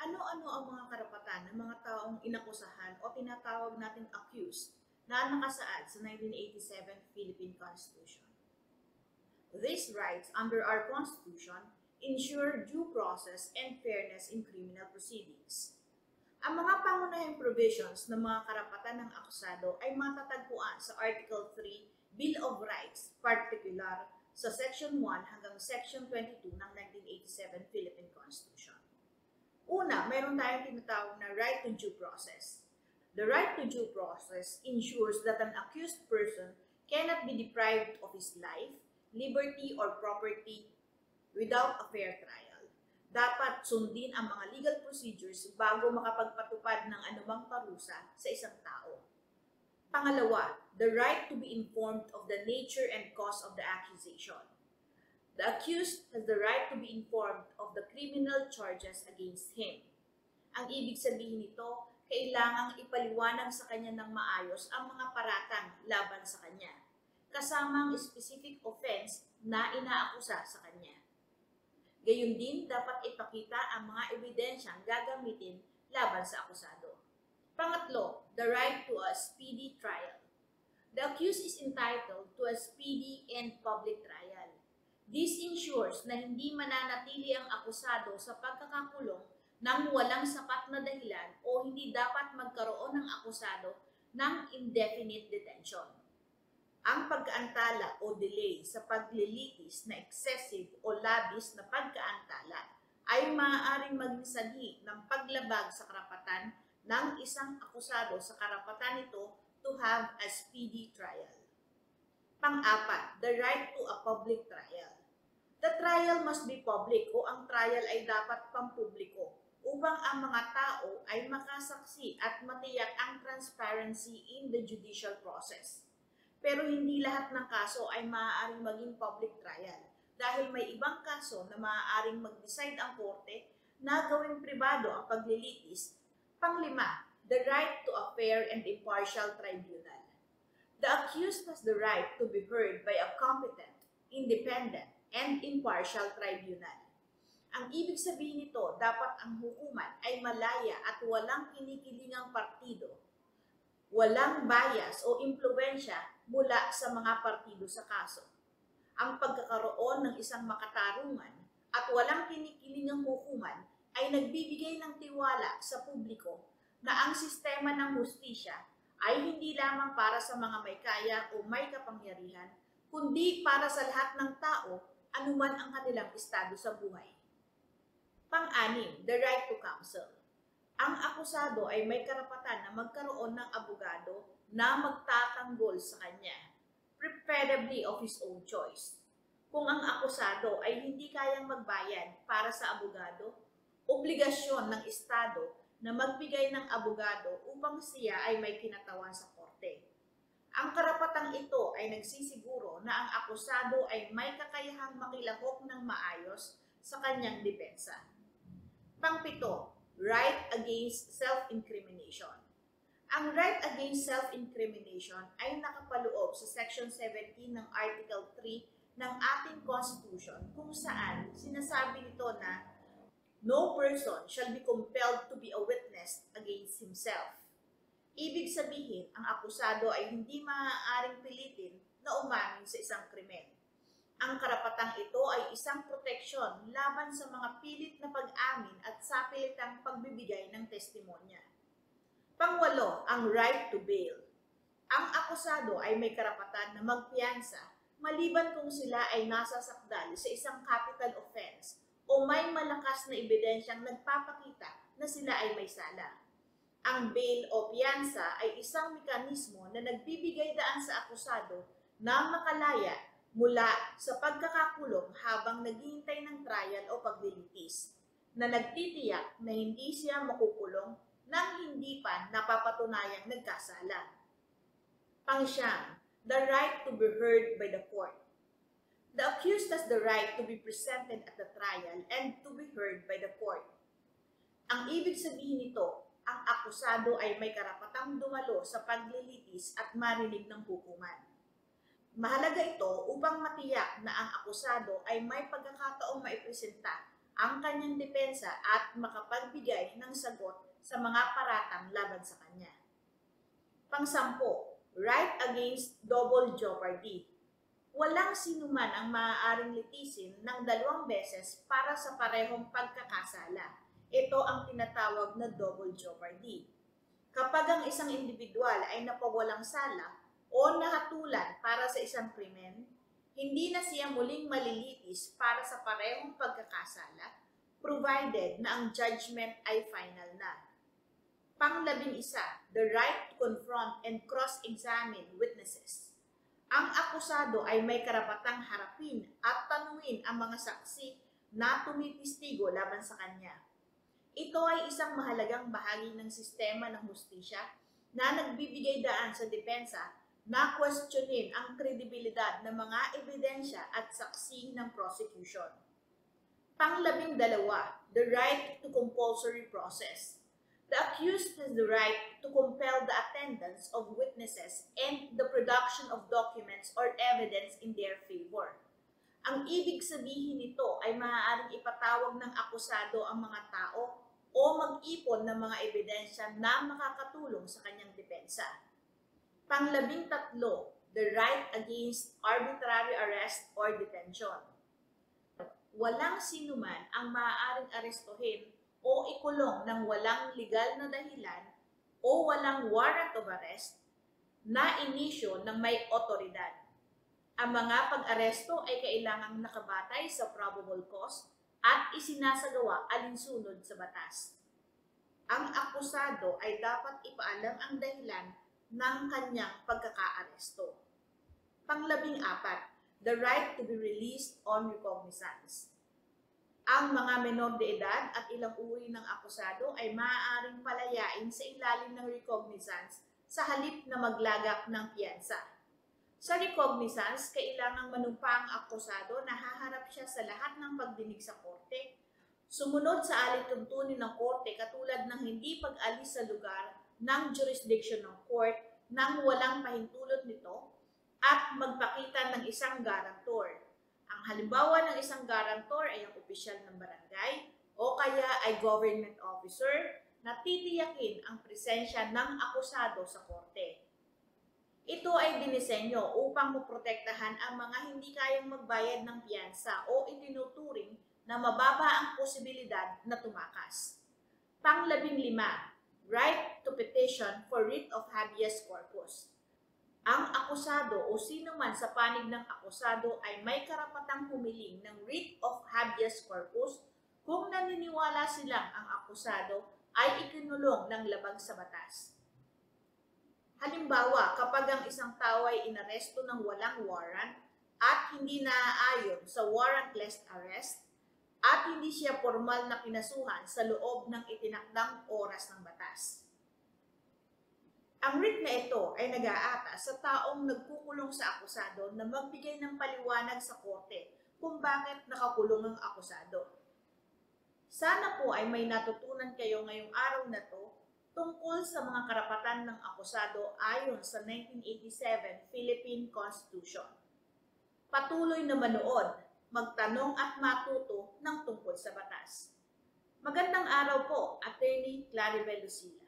Ano-ano ang mga karapatan ng mga taong inakusahan o tinatawag nating accused na nakasaad sa 1987 Philippine Constitution? These rights under our Constitution ensure due process and fairness in criminal proceedings. Ang mga pangunahing provisions ng mga karapatan ng akusado ay matatagpuan sa Article 3 Bill of Rights, particular sa Section 1 hanggang Section 22 ng 1987 Philippine Constitution. Una, meron tayong tinatawag na right to due process. The right to due process ensures that an accused person cannot be deprived of his life, liberty, or property without a fair trial. Dapat sundin ang mga legal procedures bago makapagpatupad ng anumang parusa sa isang tao. Pangalawa, the right to be informed of the nature and cause of the accusation. The accused has the right to be informed of the criminal charges against him. Ang ibig sabihin nito, kailangang ipaliwanag sa kanya ng maayos ang mga paratang laban sa kanya, kasamang specific offense na inaakusa sa kanya. Gayun din, dapat ipakita ang mga ebidensyang gagamitin laban sa akusado. Pangatlo, the right to a speedy trial. The accused is entitled to a speedy and public trial. This ensures na hindi mananatili ang akusado sa pagkakakulong nang walang sapat na dahilan o hindi dapat magkaroon ng akusado ng indefinite detention. Ang pagkaantala o delay sa paglilitis na excessive o labis na pagkaantala ay maaaring magsanhi ng paglabag sa karapatan ng isang akusado sa karapatan nito to have a speedy trial. Pang-apat, the right to a public trial. The trial must be public o ang trial ay dapat pampubliko upang ang mga tao ay makasaksi at matiyak ang transparency in the judicial process. Pero hindi lahat ng kaso ay maaaring maging public trial dahil may ibang kaso na maaaring mag-decide ang korte na gawing pribado ang paglilitis. Panglima, the right to a fair and impartial tribunal. The accused has the right to be heard by a competent, independent, and impartial tribunal. Ang ibig sabihin nito, dapat ang hukuman ay malaya at walang kinikilingang partido, walang bias o impluwensya mula sa mga partido sa kaso. Ang pagkakaroon ng isang makatarungan at walang kinikilingang hukuman ay nagbibigay ng tiwala sa publiko na ang sistema ng hustisya ay hindi lamang para sa mga may kaya o may kapangyarihan, kundi para sa lahat ng tao, anuman ang kanilang estado sa buhay. Pang-anim, the right to counsel. Ang akusado ay may karapatan na magkaroon ng abogado na magtatanggol sa kanya, preferably of his own choice. Kung ang akusado ay hindi kayang magbayad para sa abogado, obligasyon ng estado na magbigay ng abogado upang siya ay may kinatawan sa korte. Ang karapatang ito ay nagsisiguro na ang akusado ay may kakayahang makilahok ng maayos sa kanyang depensa. Pang-pito, right against self-incrimination. Ang right against self-incrimination ay nakapaloob sa Section 17 ng Article 3 ng ating Constitution kung saan sinasabi nito na no person shall be compelled to be a witness against himself. Ibig sabihin, ang akusado ay hindi maaaring pilitin na umamin sa isang krimen. Ang karapatang ito ay isang proteksyon laban sa mga pilit na pag-amin at sapilitang pagbibigay ng testimonya. Pangwalo, ang right to bail. Ang akusado ay may karapatan na magpiyansa maliban kung sila ay nasasakdal sa isang capital offense o may malakas na ebidensyang nagpapakita na sila ay may sala. Ang bail o piyansa ay isang mekanismo na nagbibigay daan sa akusado na makalaya mula sa pagkakakulong habang naghihintay ng trial o paglilitis, na nagtitiyak na hindi siya makukulong nang hindi pa napapatunayang nagkasala. Pang-siyam, the right to be heard by the court. The accused has the right to be presented at the trial and to be heard by the court. Ang ibig sabihin nito, ang akusado ay may karapatang dumalo sa paglilitis at marinig ng hukuman. Mahalaga ito upang matiyak na ang akusado ay may pagkakataong maipresenta ang kanyang depensa at makapagbigay ng sagot sa mga paratang laban sa kanya. Pang-sampo, right against double jeopardy. Walang sinuman ang maaaring litisin ng 2 beses para sa parehong pagkakasala. Ito ang tinatawag na double jeopardy. Kapag ang isang individual ay napawalang sala o nahatulan para sa isang krimen, hindi na siya muling malilitis para sa parehong pagkakasala, provided na ang judgment ay final na. Pang-11, the right to confront and cross-examine witnesses. Ang akusado ay may karapatang harapin at tanungin ang mga saksi na tumitistigo laban sa kanya. Ito ay isang mahalagang bahagi ng sistema ng hustisya na nagbibigay daan sa depensa na questionin ang kredibilidad ng mga ebidensya at saksi ng prosecution. Pang-12, the right to compulsory process. The accused has the right to compel the attendance of witnesses and the production of documents or evidence in their favor. Ang ibig sabihin nito ay maaaring ipatawag ng akusado ang mga tao o mag-ipon ng mga ebidensya na makakatulong sa kanyang depensa. Pang-13, the right against arbitrary arrest or detention. Walang sinuman ang maaaring arestuhin o ikulong ng walang legal na dahilan o walang warrant of arrest na inisyo ng may otoridad. Ang mga pag-aresto ay kailangang nakabatay sa probable cause at isinasagawa alinsunod sa batas. Ang akusado ay dapat ipaalam ang dahilan ng kanyang pagkaka-aresto. Pang-14, the right to be released on recognizance. Ang mga menor de edad at ilang uri ng akusado ay maaaring palayain sa ilalim ng recognizance sa halip na maglagak ng piyansa. Sa recognizance, kailangang manumpa ang akusado na haharap siya sa lahat ng pagdinig sa korte, sumunod sa alituntunin ng korte katulad ng hindi pag-alis sa lugar ng jurisdiction ng court nang walang pahintulot nito at magpakita ng isang garantor. Ang halimbawa ng isang garantor ay ang opisyal ng barangay o kaya ay government officer na titiyakin ang presensya ng akusado sa korte. Ito ay dinisenyo upang maprotektahan ang mga hindi kayang magbayad ng piyansa o itinuturing na mababa ang posibilidad na tumakas. Pang-15, right to petition for writ of habeas corpus. Ang akusado o sino man sa panig ng akusado ay may karapatang humiling ng writ of habeas corpus kung naniniwala silang ang akusado ay ikinulong ng labag sa batas. Halimbawa, kapag ang isang tao ay inaresto ng walang warrant at hindi naaayon sa warrantless arrest at hindi siya formal na kinasuhan sa loob ng itinakdang oras ng batas. Ang writ na ito ay nag-aatas sa taong nagkukulong sa akusado na magbigay ng paliwanag sa korte kung bakit nakakulong ang akusado. Sana po ay may natutunan kayo ngayong araw na to tungkol sa mga karapatan ng akusado ayon sa 1987 Philippine Constitution. Patuloy na manood, magtanong at matuto ng tungkol sa batas. Magandang araw po, Attorney Claribel Lucila.